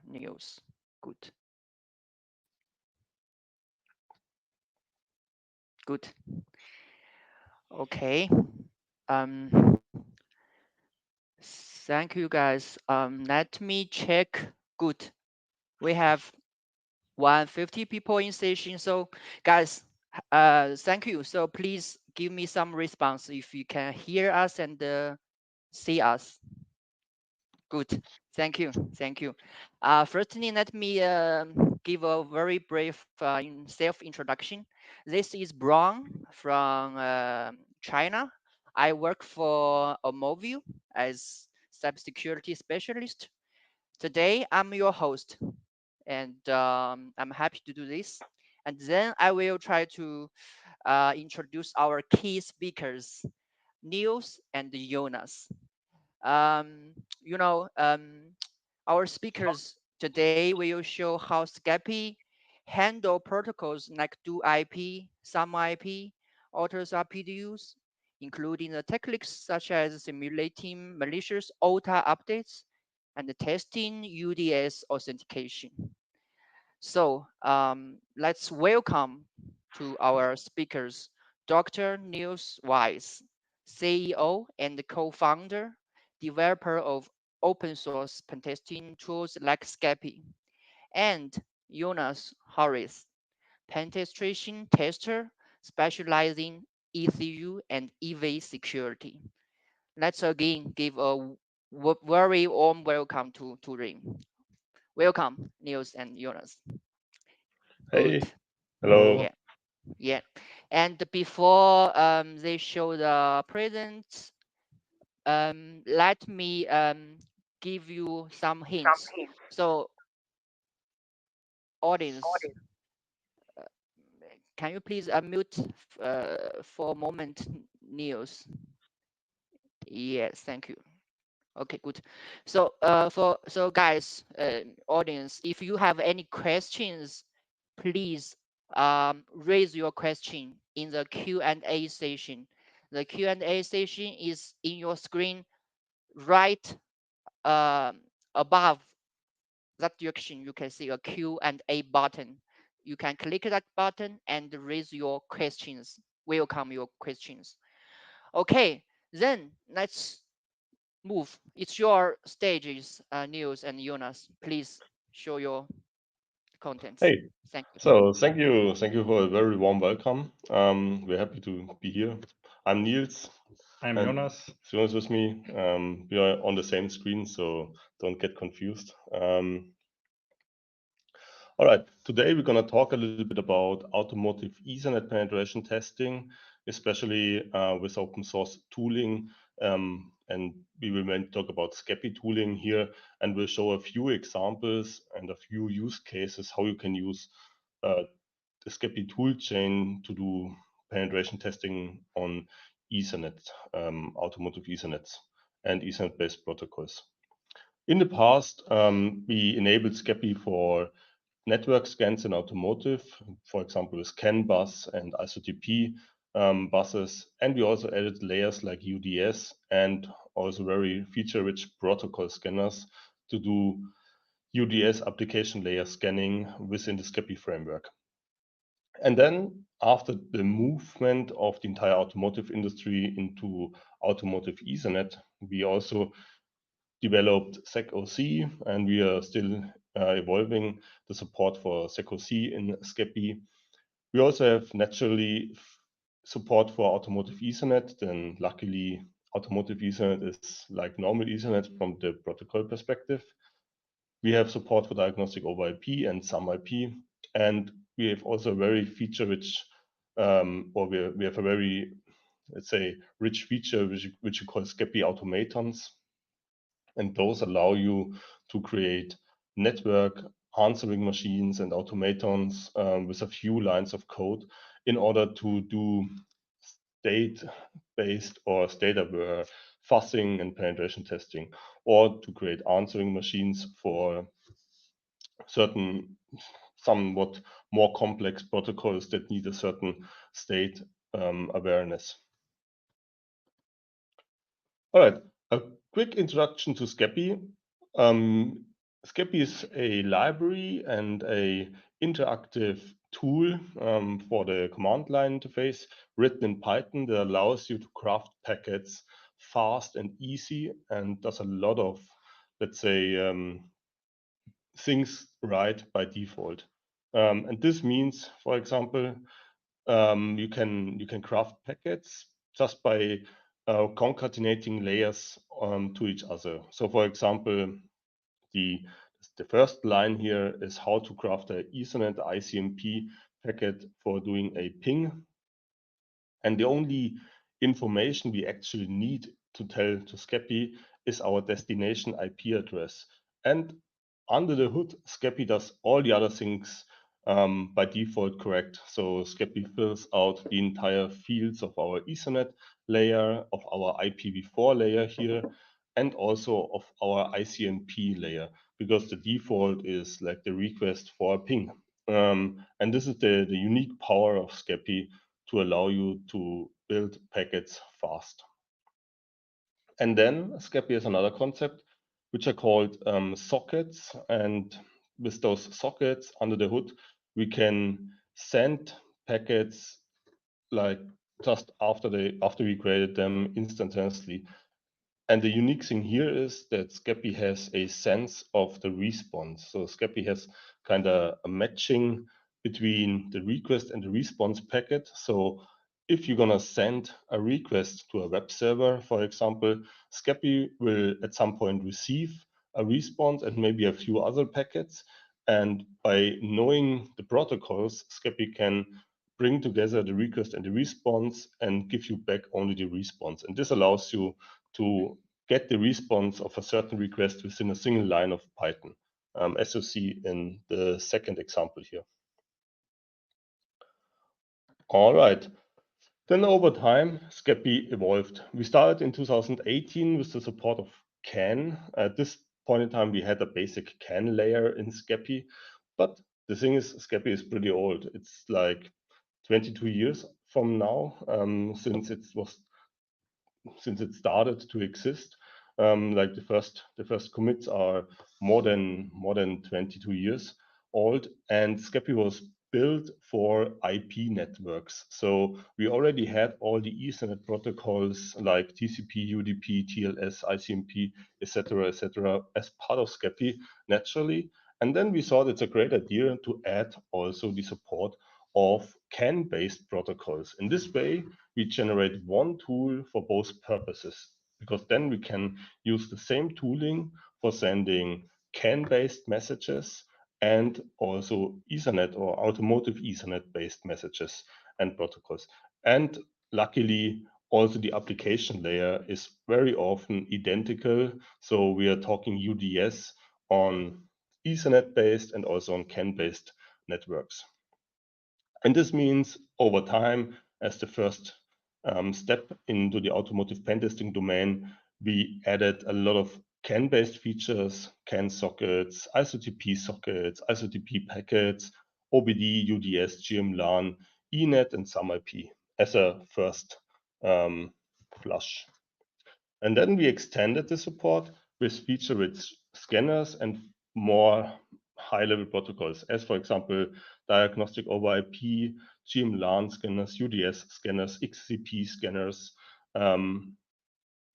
Niels. Good. Good. Okay. Um, Thank you guys. Let me check. Good. We have 150 people in session. So guys, thank you. So please give me some response if you can hear us and see us. Good. Thank you. Thank you. Firstly, let me give a very brief self-introduction. This is Brown from China. I work for Automotive as cybersecurity specialist. Today, I'm your host, and I'm happy to do this. And then I will try to introduce our key speakers, Niels and Jonas. Um, you know, our speakers today will show how Scapy handle protocols like do IP, some IP, alters RPDUs, including the techniques such as simulating malicious OTA updates and testing UDS authentication. So let's welcome to our speakers, Dr. Niels Weiss, CEO and co-founder, developer of open source pentesting tools like Scapy, and Jonas Harris, penetration tester specializing ECU and EV security. Let's again give a very warm welcome to Ring. Welcome, Niels and Jonas. Good. Hey, hello. Yeah. Yeah. And before they show the presents, let me give you some hints. So, audience, can you please unmute for a moment, Niels? Yes, thank you. Okay, good. So, so guys, audience, if you have any questions, please raise your question in the Q&A session. The Q&A session is in your screen right above that direction. You can see a Q&A button. You can click that button and raise your questions. Welcome your questions. Okay, then let's move. It's your stages, Niels and Jonas. Please show your contents. Hey, Thank you. thank you for a very warm welcome. We're happy to be here. I'm Niels, I'm and Jonas. Jonas with me. We are on the same screen, so don't get confused. All right, today we're going to talk a little bit about automotive Ethernet penetration testing, especially with open source tooling. And we will mainly talk about Scapy tooling here, and we'll show a few examples and a few use cases how you can use the Scapy toolchain to do penetration testing on Ethernet, automotive Ethernets, and Ethernet-based protocols. In the past, we enabled Scapy for network scans in automotive, for example, with CAN bus and ISOTP buses. And we also added layers like UDS and also very feature-rich protocol scanners to do UDS application layer scanning within the Scapy framework. And then after the movement of the entire automotive industry into automotive Ethernet, we also developed SecOC, and we are still evolving the support for SecOC in Scapy. We also have naturally support for automotive Ethernet, then luckily automotive Ethernet is like normal Ethernet from the protocol perspective. We have support for diagnostic over IP and some IP, and we have also a very feature-rich, or we have a very, let's say, rich feature which we call Scapy automatons, and those allow you to create network answering machines and automatons with a few lines of code in order to do state-based or state-aware fuzzing and penetration testing, or to create answering machines for certain somewhat more complex protocols that need a certain state awareness. All right, a quick introduction to Scapy. Scapy is a library and a interactive tool for the command line interface written in Python that allows you to craft packets fast and easy and does a lot of, let's say, things right by default. And this means, for example, you can craft packets just by concatenating layers to each other. So, for example, the the first line here is how to craft a Ethernet ICMP packet for doing a ping, and the only information we actually need to tell to Scapy is our destination IP address. And under the hood, Scapy does all the other things by default correct. So Scapy fills out the entire fields of our Ethernet layer, of our IPv4 layer here, and also of our ICMP layer, because the default is like the request for a ping. And this is the unique power of Scapy to allow you to build packets fast. And then Scapy has another concept, which are called sockets. And with those sockets under the hood, we can send packets like just after we created them instantaneously. And the unique thing here is that Scapy has a sense of the response. So Scapy has kind of a matching between the request and the response packet. So if you're gonna send a request to a web server, for example, Scapy will at some point receive a response and maybe a few other packets. And by knowing the protocols, Scapy can bring together the request and the response and give you back only the response. And this allows you to get the response of a certain request within a single line of Python, as you see in the second example here. All right. Then over time, Scapy evolved. We started in 2018 with the support of CAN. At this point in time, we had a basic CAN layer in Scapy, but the thing is, Scapy is pretty old. It's like 22 years from now, since it started to exist. Like the first commits are more than 22 years old, and Scapy was built for IP networks. So we already had all the Ethernet protocols like TCP, UDP, TLS, ICMP, etc., as part of Scapy naturally. And then we thought it's a great idea to add also the support of CAN-based protocols. In this way, we generate one tool for both purposes, because then we can use the same tooling for sending CAN-based messages and also Ethernet or automotive Ethernet-based messages and protocols. And luckily, also the application layer is very often identical. So we are talking UDS on Ethernet-based and also on CAN-based networks. And this means over time, as the first step into the automotive pen testing domain, we added a lot of CAN-based features, CAN sockets, ISOTP sockets, ISOTP packets, OBD, UDS, GMLAN, ENET, and some IP as a first flush. And then we extended the support with feature-rich scanners and more high-level protocols, as for example, diagnostic over IP, GM-LAN scanners, UDS scanners, XCP scanners,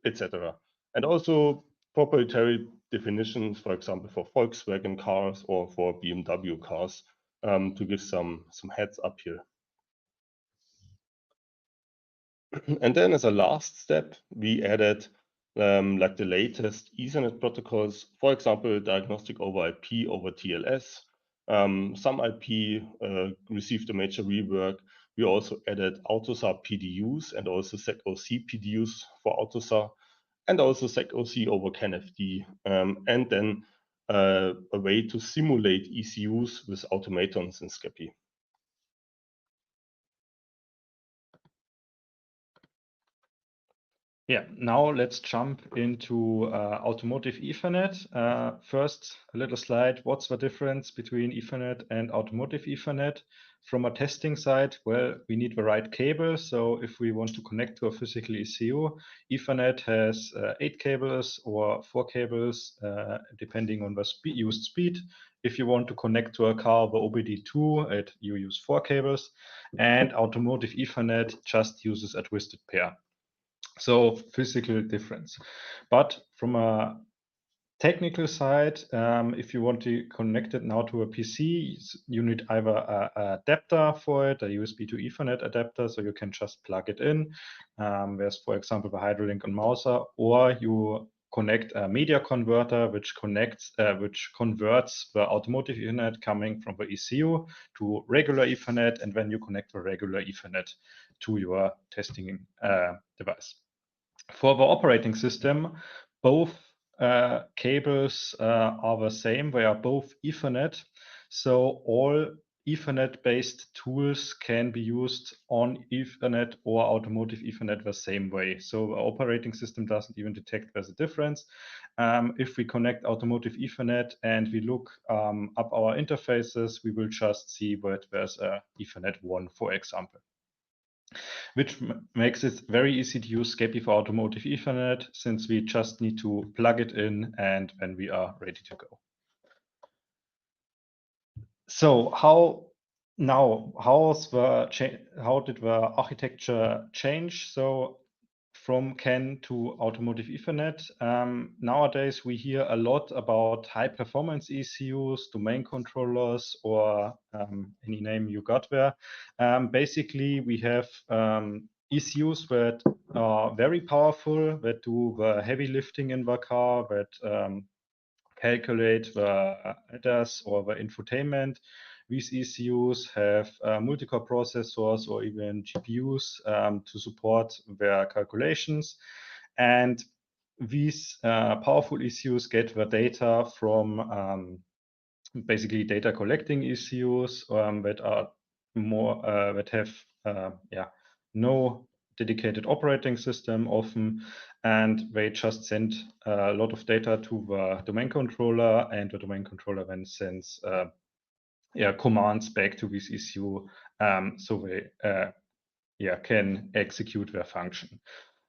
etc. And also proprietary definitions, for example, for Volkswagen cars or for BMW cars, to give some heads up here. And then as a last step, we added like the latest Ethernet protocols, for example, diagnostic over IP over TLS. Some IP received a major rework. We also added AUTOSAR PDUs and also SecOC PDUs for AUTOSAR, and also SecOC over CanFD, and then a way to simulate ECUs with automatons in Scapy. Yeah, now let's jump into Automotive Ethernet. First, a little slide. What's the difference between Ethernet and Automotive Ethernet? From a testing side, well, we need the right cable. So if we want to connect to a physical ECU, Ethernet has 8 cables or 4 cables, depending on the used speed. If you want to connect to a car, the OBD2, you use 4 cables. And Automotive Ethernet just uses a twisted pair. So physical difference. But from a technical side, if you want to connect it now to a PC, you need either a adapter for it, a USB to Ethernet adapter, so you can just plug it in. There's, for example, the HydroLink on Mouser, or you connect a media converter, which converts the Automotive Ethernet coming from the ECU to regular Ethernet, and then you connect the regular Ethernet to your testing device. For the operating system, both cables are the same. They are both Ethernet. So all Ethernet-based tools can be used on Ethernet or Automotive Ethernet the same way. So the operating system doesn't even detect there's a difference. If we connect Automotive Ethernet and we look up our interfaces, we will just see that there's a Ethernet 1, for example, which makes it very easy to use Scapy for Automotive Ethernet, since we just need to plug it in and then we are ready to go. So how did the architecture change? So from CAN to Automotive Ethernet. Nowadays, we hear a lot about high-performance ECUs, domain controllers, or any name you got there. Basically, we have ECUs that are very powerful, that do the heavy lifting in the car, that calculate the ADAS or the infotainment. These ECUs have multi-core processors or even GPUs to support their calculations. And these powerful ECUs get the data from basically data collecting ECUs that are more that have no dedicated operating system often, and they just send a lot of data to the domain controller, and the domain controller then sends commands back to this ECU, so they can execute their function.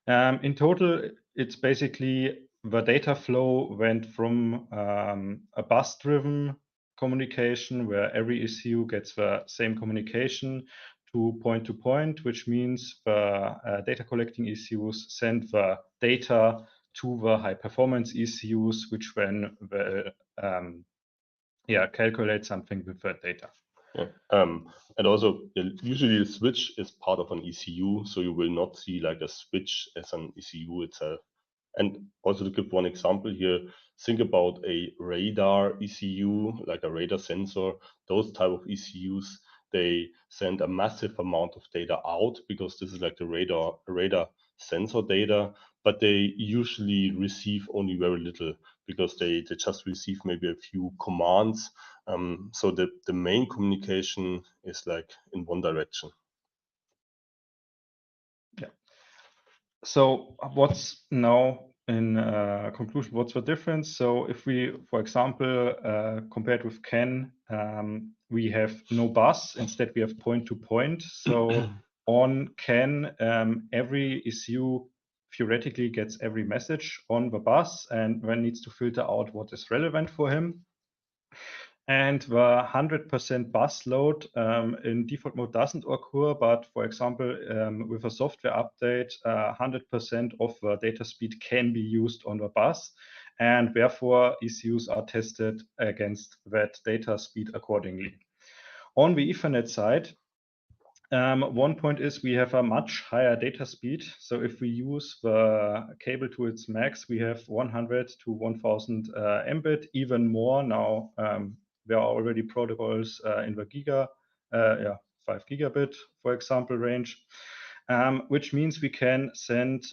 In total, it's basically the data flow went from a bus-driven communication where every ECU gets the same communication to point, which means the data collecting ECUs send the data to the high performance ECUs, which then calculate something with that data. Yeah. And also, usually the switch is part of an ECU, so you will not see like a switch as an ECU itself. And also to give one example here, think about a radar ECU, like a radar sensor. Those type of ECUs, they send a massive amount of data out because this is like the radar sensor data, but they usually receive only very little because they just receive maybe a few commands. So the main communication is like in one direction. Yeah. So what's now in conclusion, what's the difference? So if we, for example, compared with CAN, we have no bus. Instead, we have point-to-point. So on CAN, every ECU theoretically gets every message on the bus and then needs to filter out what is relevant for him. And the 100% bus load in default mode doesn't occur, but for example, with a software update, 100% of the data speed can be used on the bus, and therefore ECUs are tested against that data speed accordingly. On the Ethernet side, one point is we have a much higher data speed. So if we use the cable to its max, we have 100 to 1000 Mbit, even more now. There are already protocols in the 5 gigabit, for example, range, which means we can send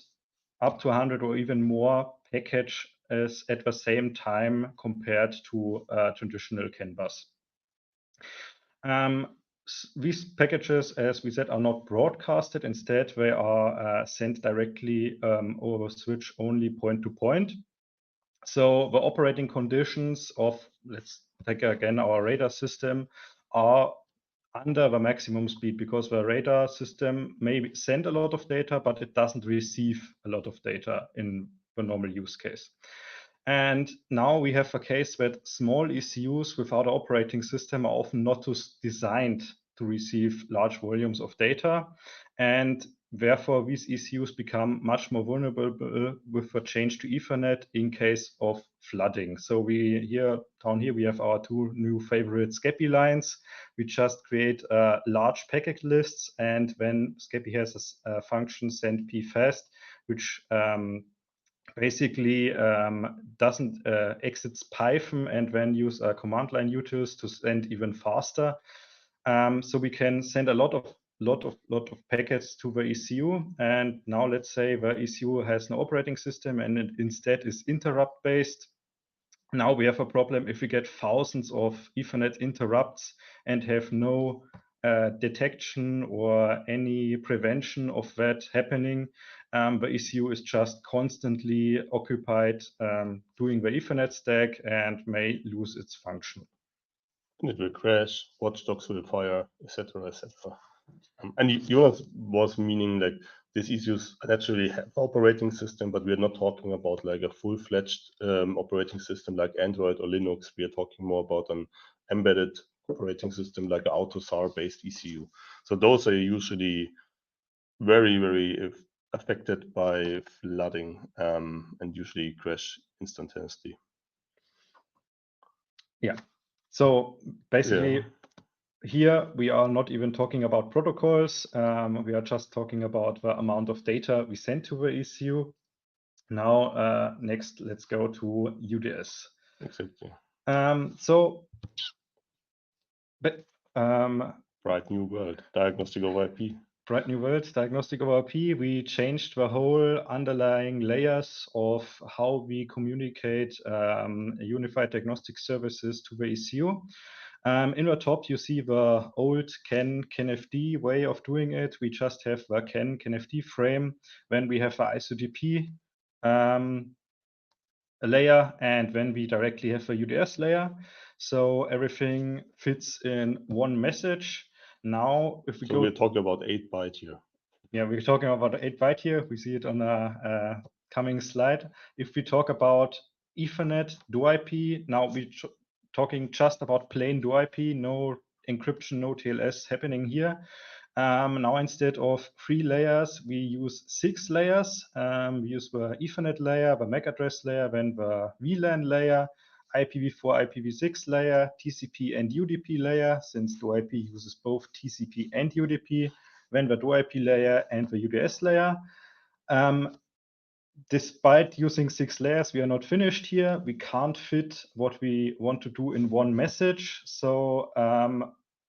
up to 100 or even more packages at the same time compared to traditional CAN bus. these packages, as we said, are not broadcasted. Instead, they are sent directly over switch only point to point. So the operating conditions of, let's take again our radar system, are under the maximum speed, because the radar system may send a lot of data, but it doesn't receive a lot of data in the normal use case. And now we have a case that small ECUs without an operating system are often not designed to receive large volumes of data. And therefore, these ECUs become much more vulnerable with a change to Ethernet in case of flooding. So down here, we have our two new favorite Scapy lines. We just create large packet lists, and when Scapy has a function send p fast, which basically doesn't exits Python, and then use command line utils to send even faster. So we can send a lot of packets to the ECU. And now let's say the ECU has no operating system and it instead is interrupt based. Now we have a problem if we get thousands of Ethernet interrupts and have no detection or any prevention of that happening. The ECU is just constantly occupied doing the Ethernet stack and may lose its function. And it will crash, watchdogs will fire, etc., etc. And Jonas was meaning like these issues naturally have operating system, but we are not talking about like a full-fledged operating system like Android or Linux. We are talking more about an embedded operating system like an AutoSAR-based ECU. So those are usually very, very affected by flooding and usually crash instantaneously. Yeah. So basically, here we are not even talking about protocols. We are just talking about the amount of data we send to the ECU. Now, next, let's go to UDS. Exactly. Bright New World, Diagnostic over IP. Bright New World, Diagnostic over IP. We changed the whole underlying layers of how we communicate unified diagnostic services to the ECU. In the top, you see the old CAN-FD way of doing it. We just have the CAN-FD frame when we have the ISOTP layer, and when we directly have a UDS layer. So everything fits in one message. Now, if we we're talking about 8-byte here. Yeah, we're talking about 8-byte here. We see it on a coming slide. If we talk about Ethernet DoIP, now we're talking just about plain DoIP, no encryption, no TLS happening here. Now, instead of 3 layers, we use 6 layers. We use the Ethernet layer, the MAC address layer, then the VLAN layer, IPv4, IPv6 layer, TCP and UDP layer, since DoIP uses both TCP and UDP, then the DoIP layer and the UDS layer. Despite using 6 layers, we are not finished here. We can't fit what we want to do in one message. So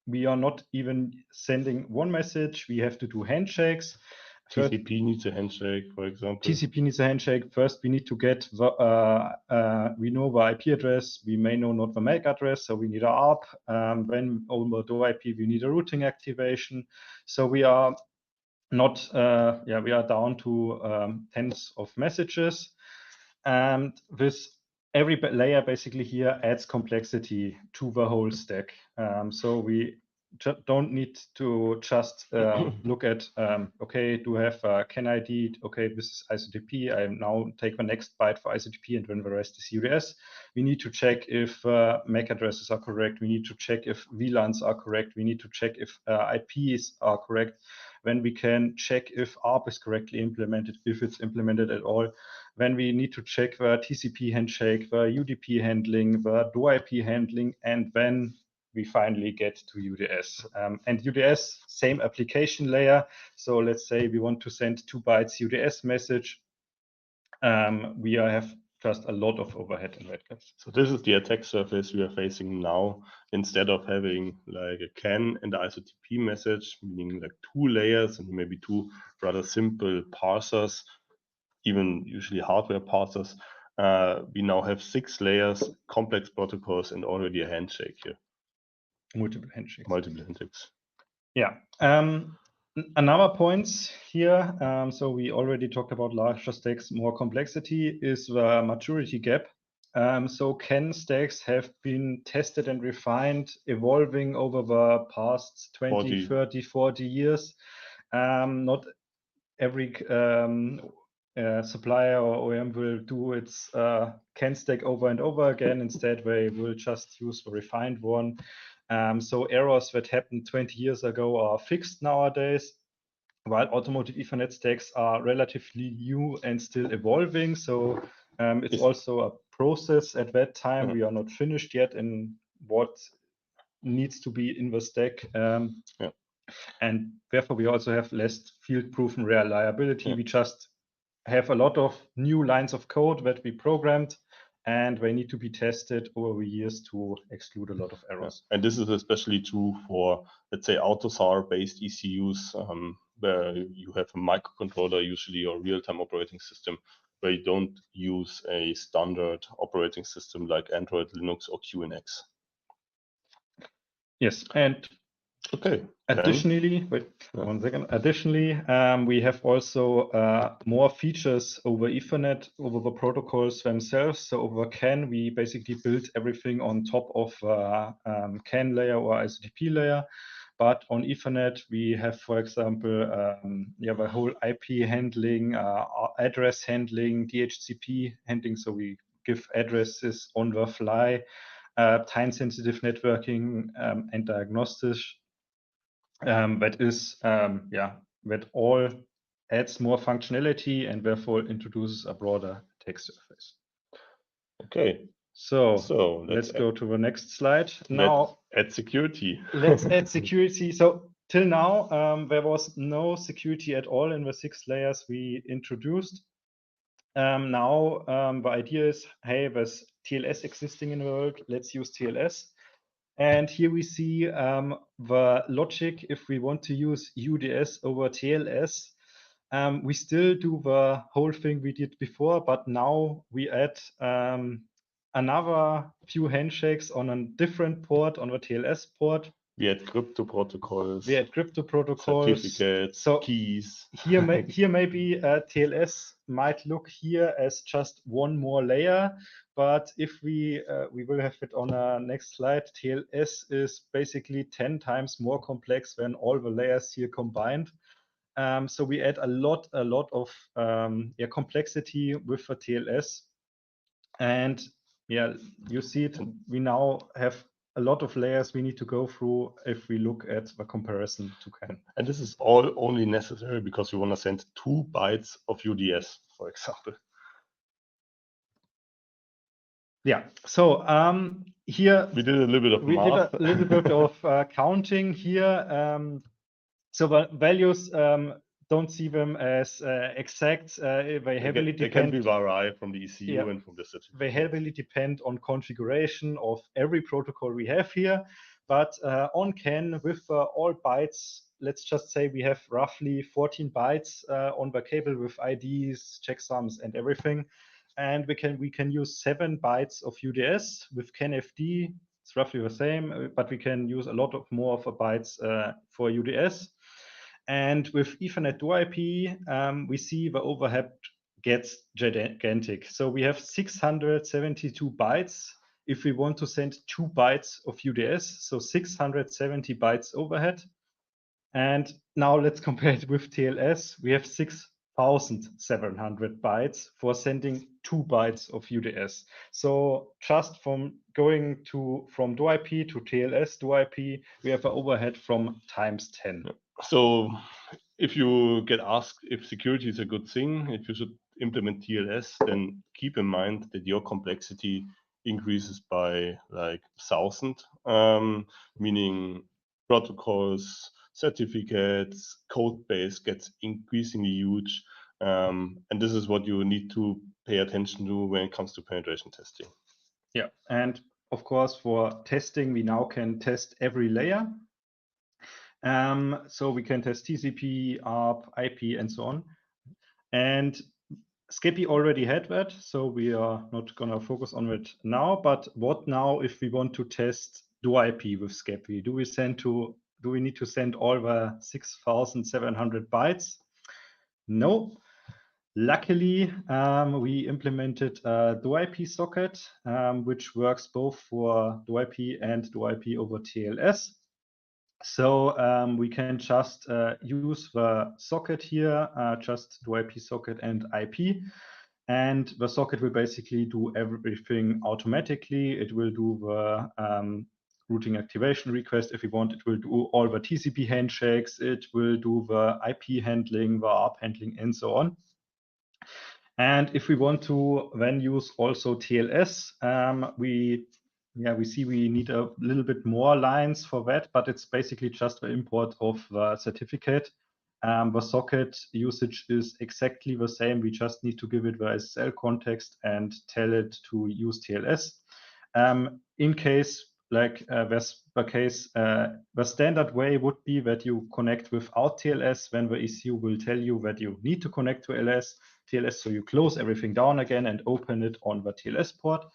we are not even sending one message. We have to do handshakes. TCP needs a handshake, for example. TCP needs a handshake. First, we need to get the, we know the IP address. We may know not the MAC address, so we need an ARP. When over DoIP, we need a routing activation. So we are not, we are down to tens of messages. And with every layer basically here adds complexity to the whole stack. So we don't need to just look at, okay, do I have a CAN ID? Okay, this is ISOTP. I now take the next byte for ISOTP, and then the rest is UDS. We need to check if MAC addresses are correct. We need to check if VLANs are correct. We need to check if IPs are correct. When we can check if ARP is correctly implemented, if it's implemented at all. When we need to check the TCP handshake, the UDP handling, the DoIP handling, and then we finally get to UDS. And UDS, same application layer. So let's say we want to send 2 bytes UDS message. We have just a lot of overhead in that case. So this is the attack surface we are facing now. Instead of having like a CAN and the ISOTP message, meaning like 2 layers and maybe 2 rather simple parsers, even usually hardware parsers, we now have 6 layers, complex protocols, and already a handshake here. Multiple handshakes. Multiple handshakes. Yeah. Another point here, so we already talked about larger stacks, more complexity, is the maturity gap. So CAN stacks have been tested and refined, evolving over the past 20, 30, 40 years. Not every supplier or OEM will do its CAN stack over and over again. Instead, they will just use the refined one. So errors that happened 20 years ago are fixed nowadays, while automotive Ethernet stacks are relatively new and still evolving. So it's also a process at that time. We are not finished yet in what needs to be in the stack. And therefore, we also have less field-proven reliability. We just have a lot of new lines of code that we programmed, and they need to be tested over the years to exclude a lot of errors. And this is especially true for, let's say, AUTOSAR-based ECUs, where you have a microcontroller usually or real-time operating system, where you don't use a standard operating system like Android, Linux, or QNX. Yes, and okay. Additionally, wait 1 second. Additionally, we have also more features over Ethernet, over the protocols themselves. So over CAN, we basically built everything on top of CAN layer or ISDP layer. But on Ethernet, we have, for example, the whole IP handling, address handling, DHCP handling. So we give addresses on the fly, time-sensitive networking, and diagnostics. That all adds more functionality and therefore introduces a broader attack surface. Okay. So let's go to the next slide. Now add security. Let's add security. So till now, there was no security at all in the 6 layers we introduced. Now the idea is, hey, there's TLS existing in the world. Let's use TLS. And here we see the logic. If we want to use UDS over TLS, we still do the whole thing we did before, but now we add another few handshakes on a different port, on the TLS port. We add crypto protocols. Certificates, so keys. Here maybe TLS might look here as just one more layer, but if we will have it on our next slide, TLS is basically 10 times more complex than all the layers here combined. So we add a lot of complexity with the TLS, and you see it. We now have a lot of layers we need to go through if we look at the comparison to CAN. And this is all only necessary because we want to send 2 bytes of UDS, for example. Yeah. So here we did a little bit of math. Did a little bit of counting here. So the values, don't see them as exact. They heavily depend. They can be vary from the ECU and from the certificate. They heavily depend on configuration of every protocol we have here. But on CAN, with all bytes, let's just say we have roughly 14 bytes on the cable with IDs, checksums, and everything. And we can use 7 bytes of UDS with CAN-FD. It's roughly the same, but we can use a lot of more of the bytes for UDS. And with Ethernet DoIP, we see the overhead gets gigantic. So we have 672 bytes if we want to send 2 bytes of UDS, so 670 bytes overhead. And now let's compare it with TLS. We have 6,700 bytes for sending 2 bytes of UDS. So just from going from DoIP to TLS DoIP, we have an overhead from times 10. So if you get asked if security is a good thing, if you should implement TLS, then keep in mind that your complexity increases by like 1,000, meaning protocols, certificates, code base gets increasingly huge. And this is what you need to pay attention to when it comes to penetration testing. Yeah, and of course, for testing, we now can test every layer. So we can test TCP, ARP, IP, and so on. And Scapy already had that, so we are not going to focus on it now. But what now if we want to test DoIP with Scapy? Do do we need to send all the 6,700 bytes? No. Luckily, we implemented a DoIP socket, which works both for DoIP and DoIP over TLS. So we can just use the socket here, just DoIP socket and IP. And the socket will basically do everything automatically. It will do the routing activation request if you want. It will do all the TCP handshakes. It will do the IP handling, the ARP handling, and so on. And if we want to then use also TLS, we see we need a little bit more lines for that, but it's basically just the import of the certificate. The socket usage is exactly the same. We just need to give it the SSL context and tell it to use TLS. In case there's the case, the standard way would be that you connect without TLS, when the ECU will tell you that you need to connect to TLS, so you close everything down again and open it on the TLS port.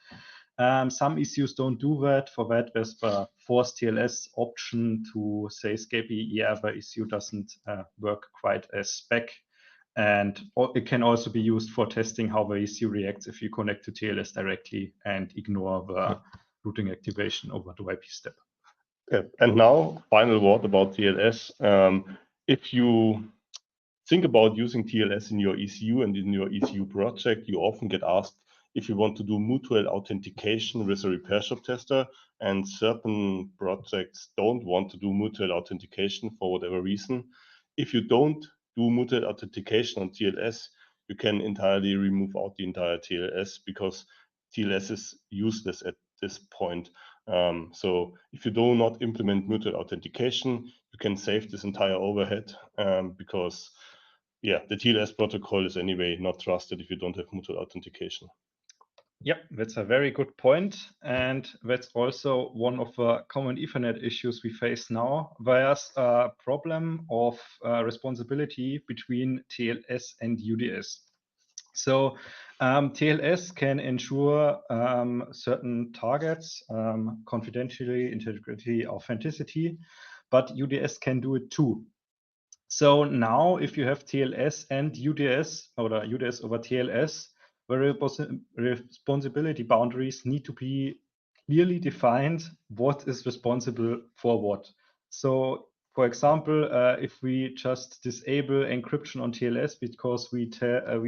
Some ECUs don't do that. For that, there's the force TLS option to say Scapy, yeah, the ECU doesn't work quite as spec. And it can also be used for testing how the ECU reacts if you connect to TLS directly and ignore the routing activation over the IP step. Okay. And now, final word about TLS. If you think about using TLS in your ECU and in your ECU project, you often get asked if you want to do mutual authentication with a repair shop tester, and certain projects don't want to do mutual authentication for whatever reason. If you don't do mutual authentication on TLS, you can entirely remove out the entire TLS, because TLS is useless at this point. So if you do not implement mutual authentication, you can save this entire overhead, because the TLS protocol is anyway not trusted if you don't have mutual authentication. Yep, that's a very good point. And that's also one of the common Ethernet issues we face now. There's a problem of responsibility between TLS and UDS. So TLS can ensure certain targets, confidentiality, integrity, authenticity, but UDS can do it too. So now if you have TLS and UDS, or UDS over TLS, the responsibility boundaries need to be clearly defined. What is responsible for what? So for example, if we just disable encryption on TLS because we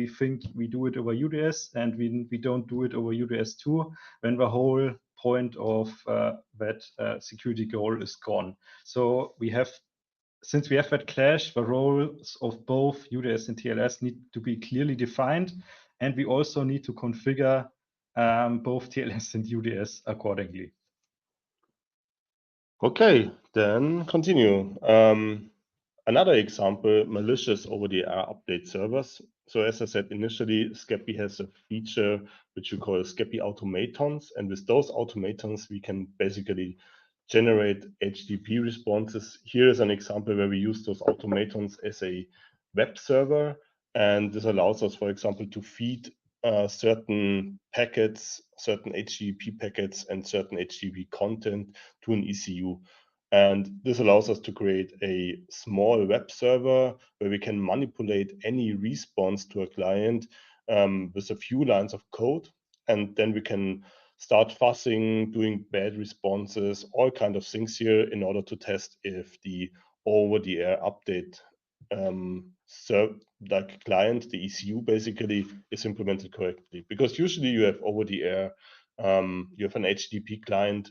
think we do it over UDS and we don't do it over UDS2, then the whole point of that security goal is gone. So since we have that clash, the roles of both UDS and TLS need to be clearly defined, and we also need to configure both TLS and UDS accordingly. Okay, then continue. Another example, malicious over-the-air update servers. So as I said initially, Scapy has a feature which we call Scapy automatons. And with those automatons, we can basically generate HTTP responses. Here is an example where we use those automatons as a web server. And this allows us, for example, to feed certain packets, certain HTTP packets, and certain HTTP content to an ECU. And this allows us to create a small web server where we can manipulate any response to a client with a few lines of code. And then we can start fussing, doing bad responses, all kind of things here in order to test if the over-the-air update like client, the ECU basically, is implemented correctly. Because usually you have over-the-air, you have an HTTP client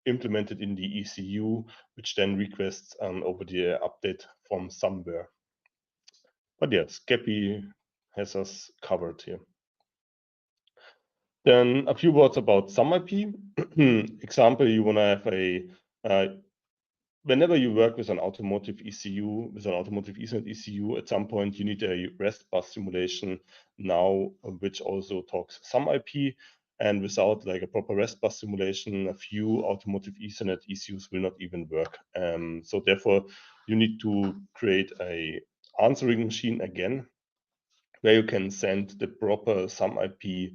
implemented in the ECU, which then requests an over-the-air update from somewhere. But yeah, Scapy has us covered here. Then a few words about SumIP. Example, you want to have a whenever you work with an automotive ECU, with an automotive Ethernet ECU, at some point you need a REST bus simulation now, which also talks SumIP. And without like a proper REST bus simulation, a few automotive Ethernet ECUs will not even work. So therefore, you need to create a answering machine again, where you can send the proper SumIP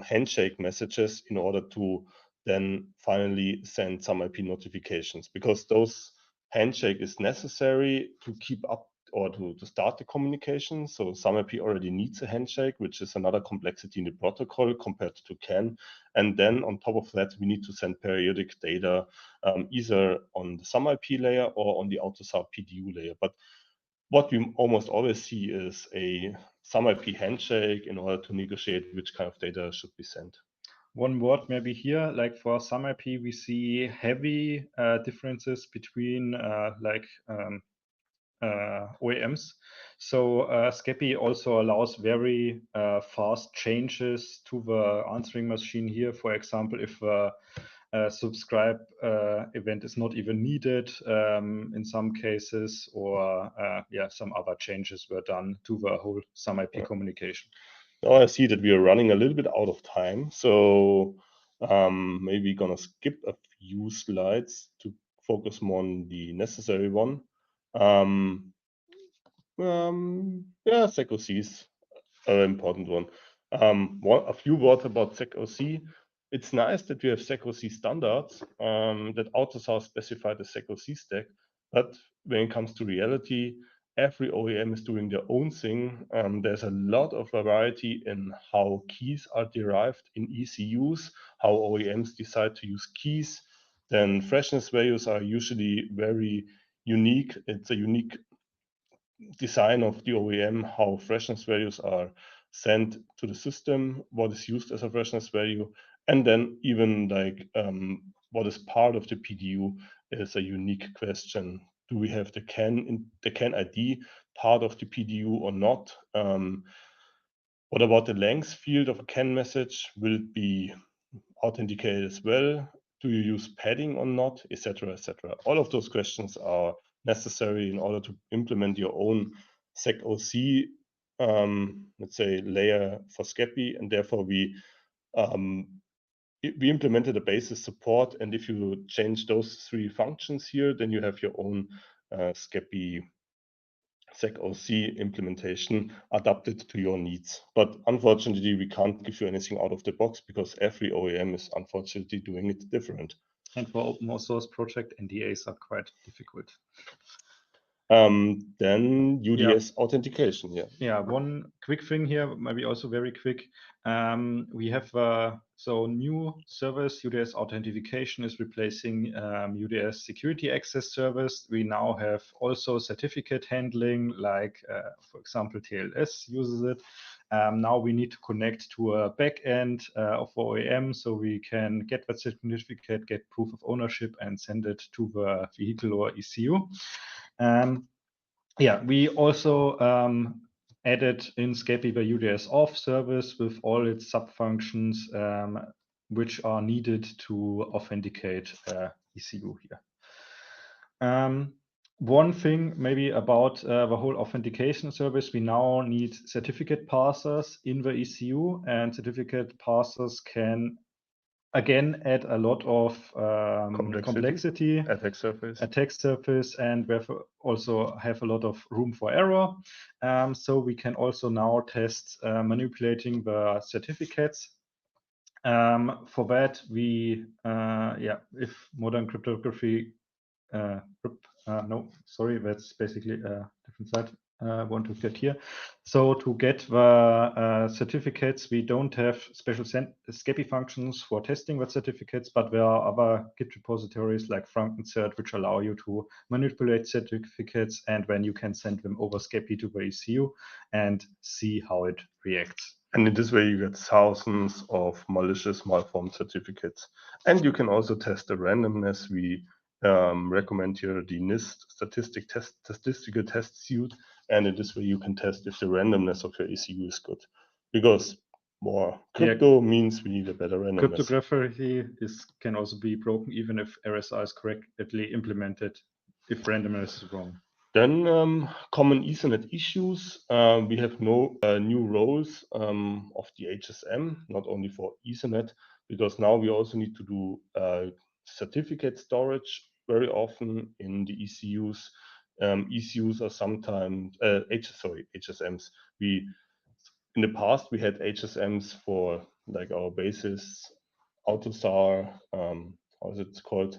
handshake messages in order to then finally send SumIP notifications, because those handshake is necessary to keep up or to start the communication. So SAMIP already needs a handshake, which is another complexity in the protocol compared to CAN. And then on top of that, we need to send periodic data either on the SAMIP layer or on the AUTOSAR PDU layer. But what we almost always see is a SAMIP handshake in order to negotiate which kind of data should be sent. One word maybe here, like for SAMIP, we see heavy differences between OEMs. So Scapy also allows very fast changes to the answering machine here. For example, if a subscribe event is not even needed in some cases, or some other changes were done to the whole SAMIP communication. Now I see that we are running a little bit out of time, so maybe gonna skip a few slides to focus more on the necessary one. SecOC is an important one. A few words about SecOC. It's nice that we have SecOC standards that AUTOSAR specify the SecOC stack, but when it comes to reality, every OEM is doing their own thing. There's a lot of variety in how keys are derived in ECUs, how OEMs decide to use keys. Then freshness values are usually very unique. It's a unique design of the OEM, how freshness values are sent to the system, what is used as a freshness value, and then even like what is part of the PDU is a unique question. Do we have the CAN ID part of the PDU or not? What about the length field of a CAN message? Will it be authenticated as well? Do you use padding or not, etc., etc.? All of those questions are necessary in order to implement your own SecOC, let's say, layer for Scapy, and therefore we implemented a basis support. And if you change those three functions here, then you have your own Scapy SecOC implementation adapted to your needs. But unfortunately, we can't give you anything out of the box because every OEM is unfortunately doing it different. And for open source project, NDAs are quite difficult. Then UDS authentication, Yeah, one quick thing here, maybe also very quick. We have so new service, UDS authentication is replacing UDS security access service. We now have also certificate handling, like for example, TLS uses it. Now we need to connect to a backend of OEM so we can get that certificate, get proof of ownership, and send it to the vehicle or ECU. We also added in Scapy the UDS auth service with all its sub-functions which are needed to authenticate ECU here. One thing maybe about the whole authentication service, we now need certificate parsers in the ECU, and certificate parsers can again add a lot of complexity, attack surface, and we also have a lot of room for error. So we can also now test manipulating the certificates. For that, we if modern cryptography that's basically a different slide I want to get here. So to get the certificates, we don't have special Scapy functions for testing the certificates, but there are other Git repositories like Frankencert, which allow you to manipulate certificates, and then you can send them over Scapy to the ECU and see how it reacts. And in this way, you get thousands of malicious malformed certificates. And you can also test the randomness. We recommend here the NIST statistical test suite. And in this way, you can test if the randomness of your ECU is good. Because more crypto means we need a better randomness. Cryptography can also be broken even if RSA is correctly implemented if randomness is wrong. Then common Ethernet issues. We have no new roles of the HSM, not only for Ethernet, because now we also need to do certificate storage very often in the ECUs. ECUs are sometimes HSMs. In the past we had HSMs for like our basis AUTOSAR. How is it called?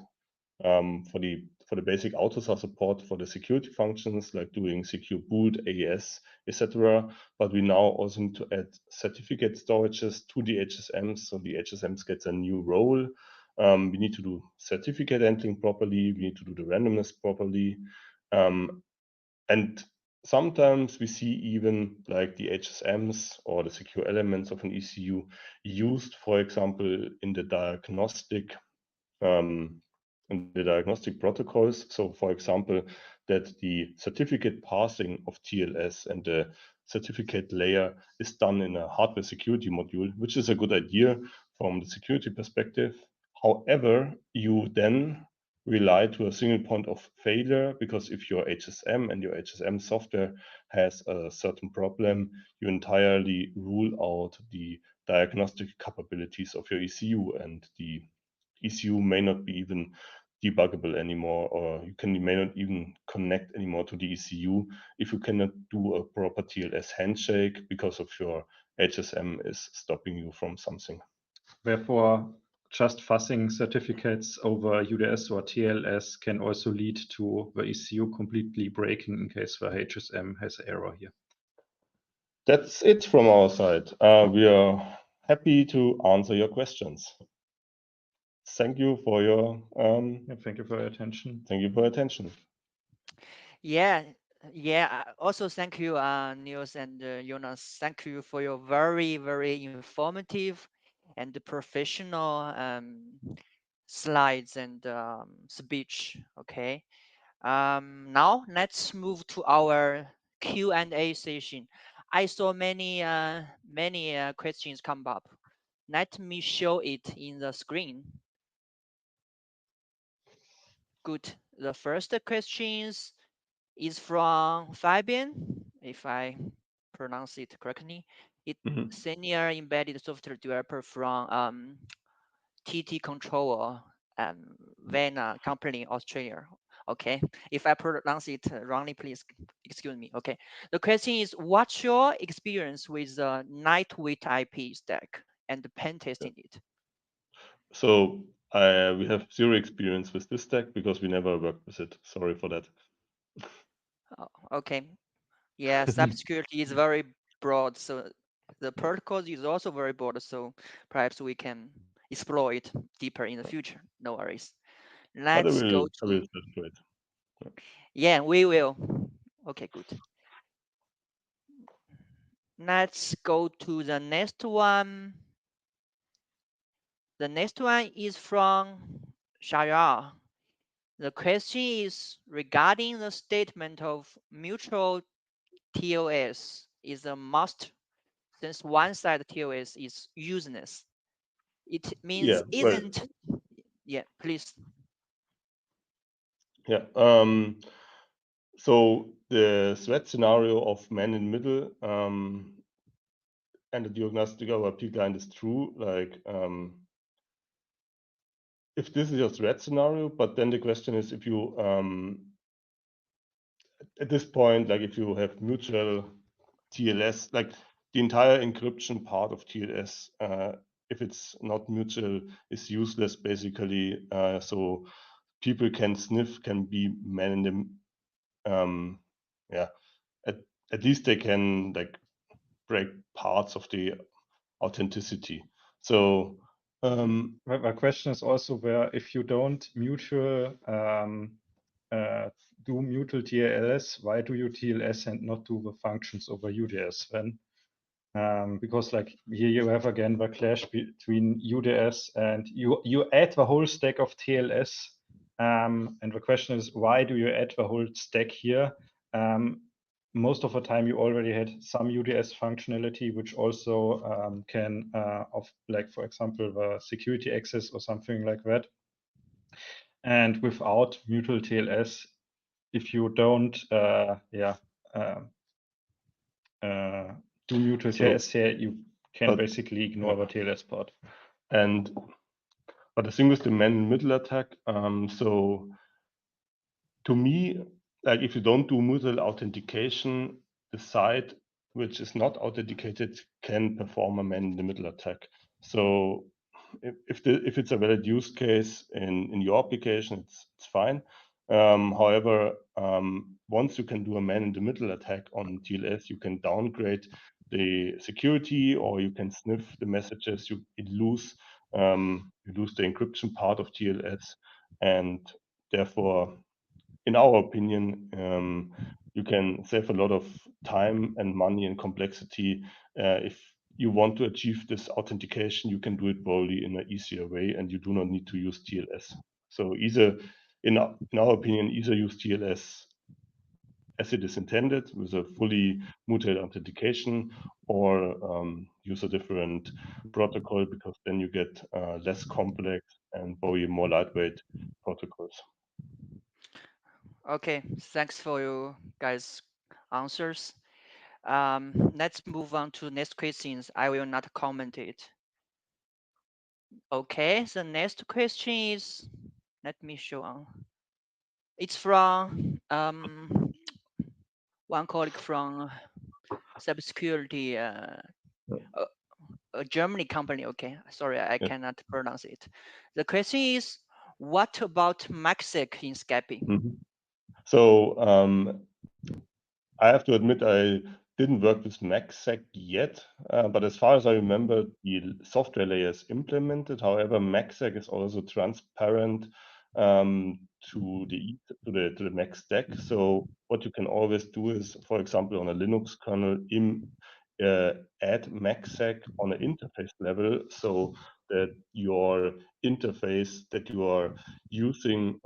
For the basic AUTOSAR support for the security functions like doing secure boot, AES, etc. But we now also need to add certificate storages to the HSMs. So the HSMs gets a new role. We need to do certificate handling properly. We need to do the randomness properly. And sometimes we see even like the HSMs or the secure elements of an ECU used, for example, um, in the diagnostic protocols. So, for example, that the certificate passing of TLS and the certificate layer is done in a hardware security module, which is a good idea from the security perspective. However, you then rely to a single point of failure, because if your HSM and your HSM software has a certain problem, you entirely rule out the diagnostic capabilities of your ECU, and the ECU may not be even debuggable anymore, or may not even connect anymore to the ECU if you cannot do a proper TLS handshake because of your HSM is stopping you from something. Therefore, just fussing certificates over UDS or TLS can also lead to the ECU completely breaking in case the HSM has an error here. That's it from our side. We are happy to answer your questions. Thank you for your thank you for your attention. Thank you for your attention. Yeah, yeah. Also, thank you, Niels and Jonas. Thank you for your very, very informative and professional slides and speech. Okay. Now let's move to our Q&A session. I saw many questions come up. Let me show it in the screen. Good. The first questions is from Fabian, if I pronounce it correctly. Senior embedded software developer from TT Controller, Vienna company, Australia. Okay, if I pronounce it wrongly, please excuse me. Okay, the question is, what's your experience with the lightweight IP stack and pen testing it? So we have zero experience with this stack because we never worked with it. Sorry for that. Oh, okay, yeah, cybersecurity is very broad, so the protocol is also very broad. So perhaps we can explore it deeper in the future. No worries. Let's go I will to. do it. Yeah, we will. Okay, good. Let's go to the next one. The next one is from Shaya. The question is regarding the statement of mutual TOS is a must, since one side TOS is useless. It means isn't. Yeah, please. Yeah. So the threat scenario of man in the middle and the diagnostic over P client is true. Like if this is your threat scenario, but then the question is if you at this point, like if you have mutual TLS, like the entire encryption part of TLS, if it's not mutual, is useless basically. So people can sniff, can be man in the yeah. At least they can like break parts of the authenticity. So the question is also where if you don't do mutual TLS, why do you TLS and not do the functions over UDS then? Because like here you have again the clash between UDS and you add the whole stack of TLS. And the question is, why do you add the whole stack here? Most of the time you already had some UDS functionality, which also can, like for example, the security access or something like that. And without mutual TLS, if you don't, do mutual TLS here, you can basically ignore the TLS part. But the thing with the man-in-the-middle attack, so to me, like if you don't do mutual authentication, the side which is not authenticated can perform a man-in-the-middle attack. So if it's a valid use case in your application, it's fine. However, once you can do a man-in-the-middle attack on TLS, you can downgrade the security, or you can sniff the messages. You lose the encryption part of TLS, and therefore, in our opinion, you can save a lot of time and money and complexity. If you want to achieve this authentication, you can do it probably in an easier way, and you do not need to use TLS. So either, in our opinion, either use TLS as it is intended with a fully muted authentication, or use a different protocol, because then you get less complex and probably more lightweight protocols. Okay, thanks for your guys' answers. Let's move on to next questions. I will not comment it. Okay, the next question is, let me show on. It's from one colleague from cybersecurity, a, a Germany company. Okay, sorry, I Yes. cannot pronounce it. The question is, what about MACsec in Scapy? Mhm. So I have to admit I didn't work with MacSec yet, but as far as I remember, the software layer is implemented. However, MacSec is also transparent to the Mac stack. So what you can always do is, for example, on a Linux kernel, uh, add MacSec on an interface level, so that your interface that you are using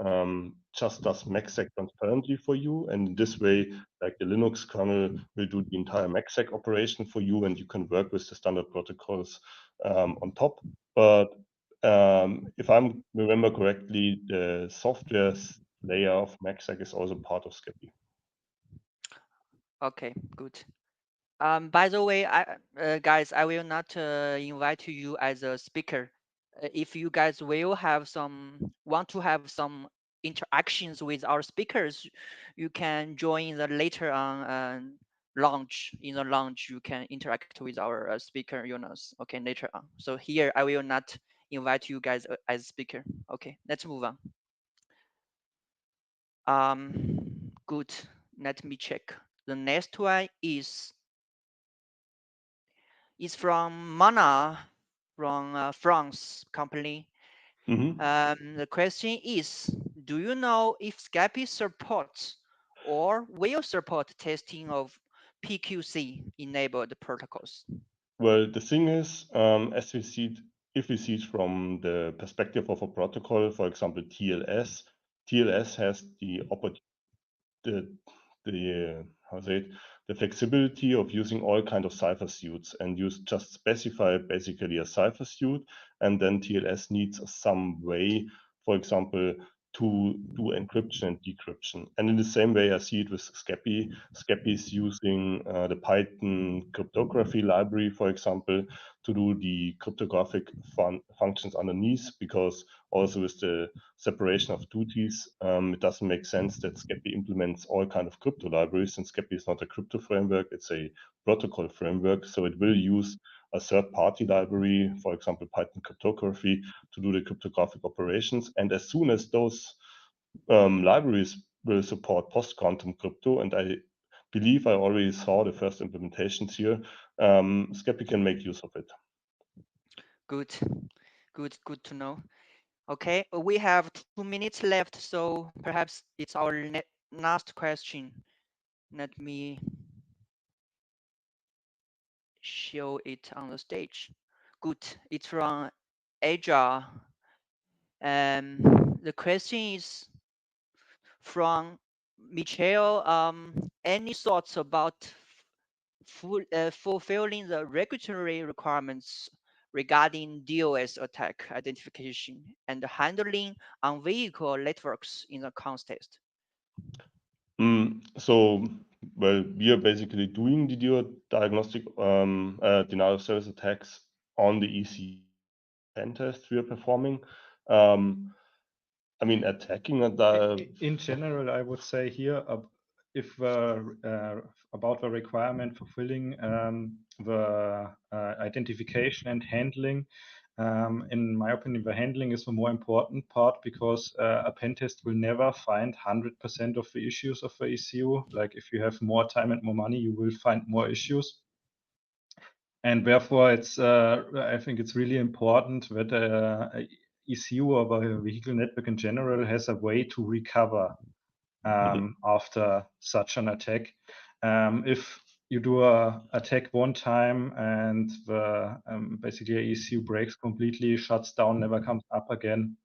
just does MacSec transparently for you, and in this way, like the Linux kernel will do the entire MacSec operation for you, and you can work with the standard protocols on top. But if I remember correctly, the software layer of MacSec is also part of Scapy. Okay, good. By the way, guys, I will not invite you as a speaker. If you guys will have want to have some interactions with our speakers, you can join the later on launch. In the launch, you can interact with our speaker, Jonas. Okay, later on. So here, I will not invite you guys as speaker. Okay, let's move on. Good. Let me check. The next one is from Mana, from France company. Mhm. The question is, do you know if Scapy supports or will support testing of PQC enabled protocols? Well, the thing is, as we see it, if we see it from the perspective of a protocol, for example, TLS has the how say it, the flexibility of using all kind of cipher suits, and you just specify basically a cipher suit, and then TLS needs some way, for example, to do encryption and decryption. And in the same way, I see it with Scapy. Scapy is using the Python cryptography library, for example, to do the cryptographic functions underneath, because also with the separation of duties, it doesn't make sense that Scapy implements all kind of crypto libraries, and Scapy is not a crypto framework, it's a protocol framework. So it will use a third-party library, for example, Python cryptography, to do the cryptographic operations. And as soon as those libraries will support post-quantum crypto, and I believe I already saw the first implementations here, Scapy can make use of it. Good, good to know. Okay, we have 2 minutes left, so perhaps it's our last question. Let me show it on the stage. Good, it's from Aja. The question is from Michael. Any thoughts about fulfilling the regulatory requirements regarding DOS attack identification and handling on vehicle networks in the context? So, well, we are basically doing the diagnostic denial of service attacks on the pen test we are performing. I mean, attacking In general, I would say here, if about the requirement fulfilling the identification and handling, In my opinion, the handling is the more important part because a pen test will never find 100% of the issues of the ECU. Like if you have more time and more money, you will find more issues. And therefore, I think it's really important that ECU or the vehicle network in general has a way to recover after such an attack. If you do a attack one time and the basically ECU breaks completely, shuts down, never comes up again,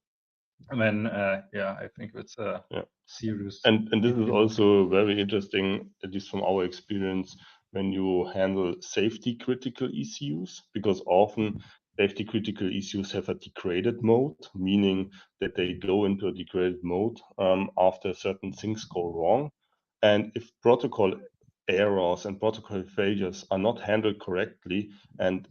then yeah, I think it's a Yeah. serious. And this is also very interesting, at least from our experience, when you handle safety critical ECUs, because often safety critical ECUs have a degraded mode, meaning that they go into a degraded mode after certain things go wrong. And if protocol errors and protocol failures are not handled correctly and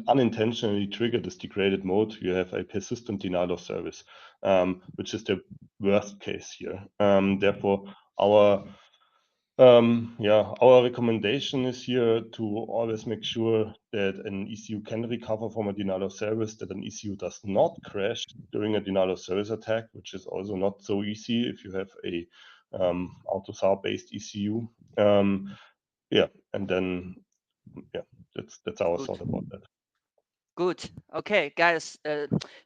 unintentionally trigger this degraded mode, you have a persistent denial of service, which is the worst case here. Therefore, our recommendation is here to always make sure that an ECU can recover from a denial of service, that an ECU does not crash during a denial of service attack, which is also not so easy if you have a AUTOSAR based ECU. And then that's our Good. thought about that. Good. Okay, guys.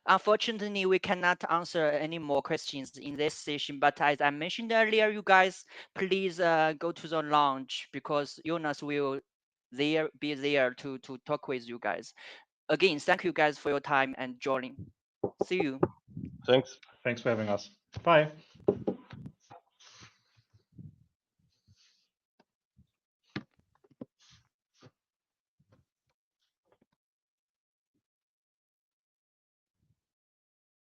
Unfortunately, we cannot answer any more questions in this session. But as I mentioned earlier, you guys, please go to the lounge because Jonas will be there to talk with you guys. Again, thank you guys for your time and joining. See you. Thanks. Thanks for having us. Bye.